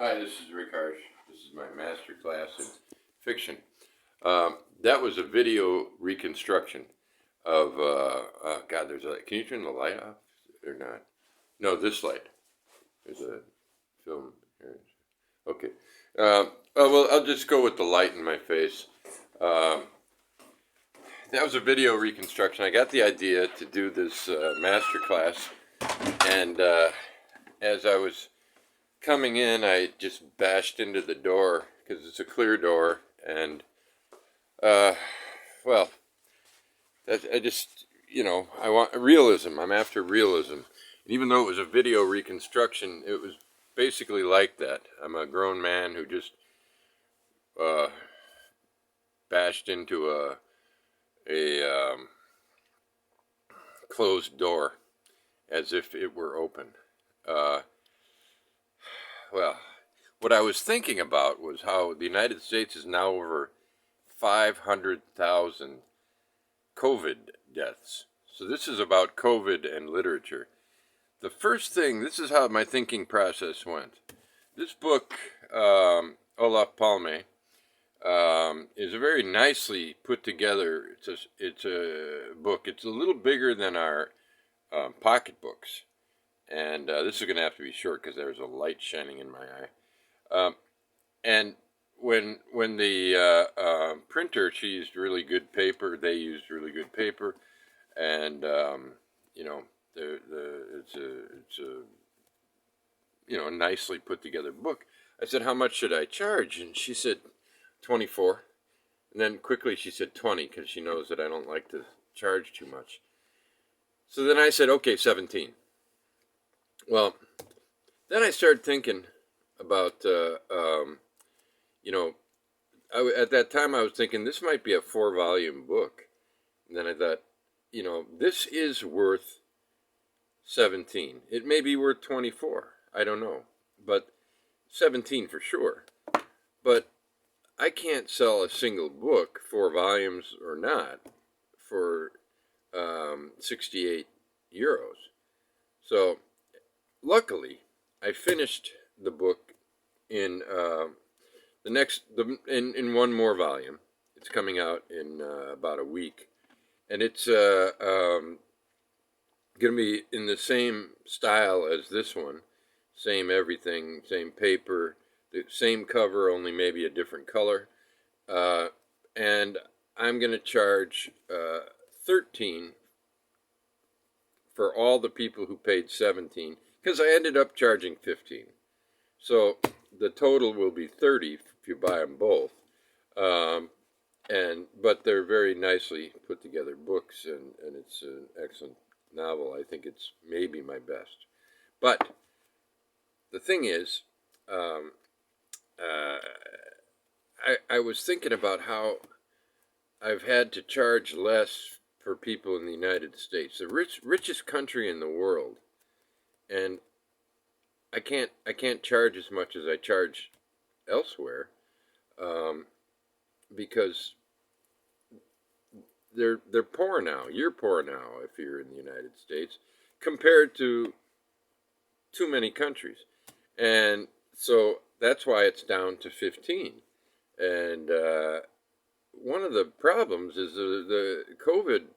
Hi, this is Rick Harsh. This is my master class in fiction. That was a video reconstruction of, God, can you turn the light off or not? No, this light. There's a film here. Okay. Well, I'll just go with the light in my face. That was a video reconstruction. I got the idea to do this master class, and as I was coming in, I just bashed into the door because it's a clear door, and well, I just, I want realism. I'm after realism. And even though it was a video reconstruction, it was basically like that. I'm a grown man who just bashed into a closed door as if it were open. Well, what I was thinking about was how the United States is now over 500,000 COVID deaths. So this is about COVID and literature. The first thing, this is how my thinking process went. This book, Olaf Palme, is a very nicely put together. It's a book. It's a little bigger than our pocketbooks. And this is going to have to be short because there's a light shining in my eye. And when the printer, she used really good paper. They used really good paper, and it's a nicely put together book. I said, "How much should I charge?" And she said, $24. And then quickly she said 20 because she knows that I don't like to charge too much. So then I said, "Okay, 17." Well, then I started thinking about, at that time I was thinking this might be a 4-volume book. And then I thought, this is worth 17. It may be worth 24. I don't know. But 17 for sure. But I can't sell a single book, 4 volumes or not, for 68 euros. So luckily, I finished the book in in one more volume. It's coming out in about a week, and it's going to be in the same style as this one, same everything, same paper, the same cover, only maybe a different color, and I'm going to charge 13 for all the people who paid 17. Because I ended up charging 15. So the total will be 30 if you buy them both. But they're very nicely put together books, and it's an excellent novel. I think it's maybe my best. But the thing is, I was thinking about how I've had to charge less for people in the United States, the richest country in the world. And I can't charge as much as I charge elsewhere, because they're poor now. You're poor now if you're in the United States compared to too many countries, and so that's why it's down to 15. And one of the problems is the COVID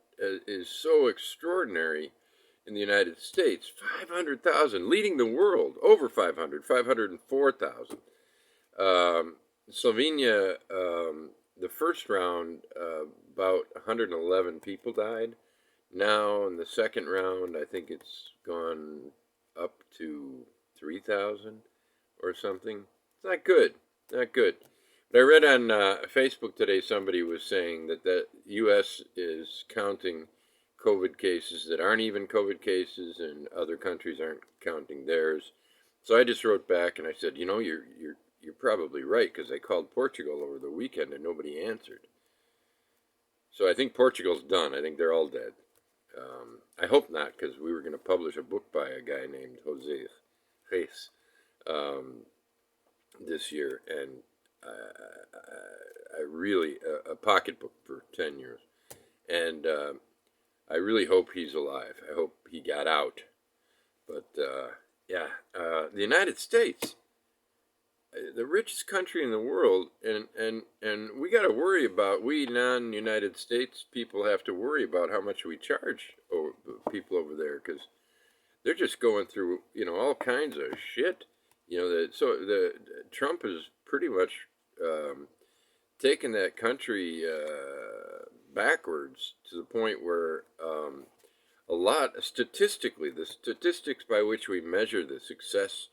is so extraordinary. In the United States, 500,000, leading the world, over 504,000. Slovenia, the first round, about 111 people died. Now, in the second round, I think it's gone up to 3,000 or something. It's not good, not good. But I read on Facebook today, somebody was saying that the U.S. is counting COVID cases that aren't even COVID cases, and other countries aren't counting theirs. So I just wrote back and I said, you're probably right, because I called Portugal over the weekend and nobody answered. So I think Portugal's done. I think they're all dead. I hope not, because we were going to publish a book by a guy named Jose Reis this year, and I really a pocketbook for 10 years, and I really hope he's alive. I hope he got out. But, the United States, the richest country in the world, and we got to worry about, we non-United States people have to worry about how much we charge people over there, because they're just going through, all kinds of shit. So Trump has pretty much taken that country backwards to the point where a lot statistically, the statistics by which we measure the success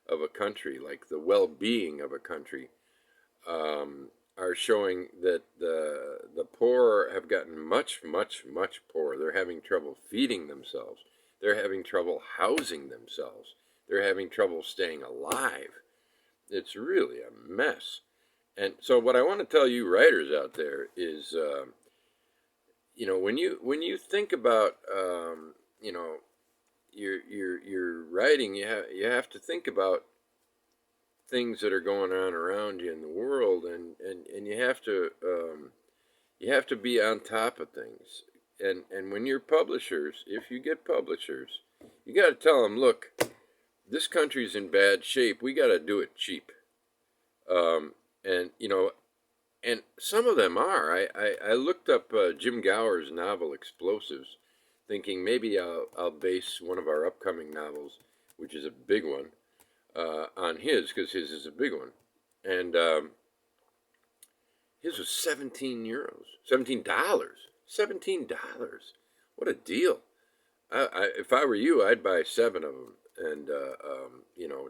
of a country, like the well-being of a country, are showing that the poor have gotten much, much, much poorer. They're having trouble feeding themselves. They're having trouble housing themselves. They're having trouble staying alive. It's really a mess. And so, what I want to tell you writers out there is, when you think about, your writing, you have to think about things that are going on around you in the world, and you have to be on top of things. And when you're publishers, if you get publishers, you got to tell them, look, this country's in bad shape. We got to do it cheap. And some of them are. I looked up Jim Gower's novel Explosives, thinking maybe I'll base one of our upcoming novels, which is a big one, on his, because his is a big one. And his was €17, $17, $17. What a deal! If I were you, I'd buy 7 of them, and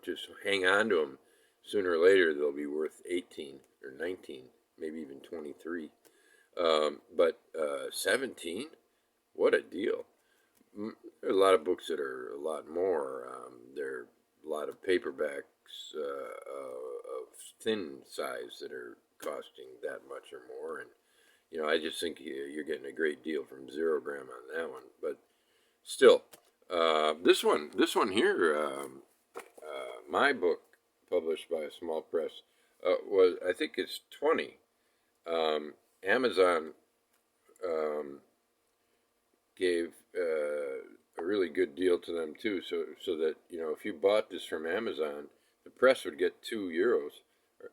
just hang on to them. Sooner or later, they'll be worth 18 or 19, maybe even 23. But 17, what a deal! There are a lot of books that are a lot more. There are a lot of paperbacks of thin size that are costing that much or more, and I just think you're getting a great deal from Zero Gram on that one. But still, this one here, my book, published by a small press, was, I think it's 20. Amazon gave a really good deal to them too, so that if you bought this from Amazon, the press would get €2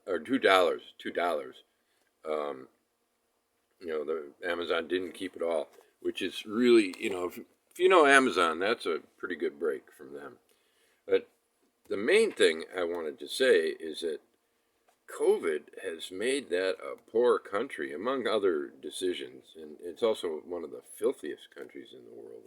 or $2. The Amazon didn't keep it all, which is really, if you know Amazon, that's a pretty good break from them. But the main thing I wanted to say is that COVID has made that a poor country, among other decisions, and it's also one of the filthiest countries in the world.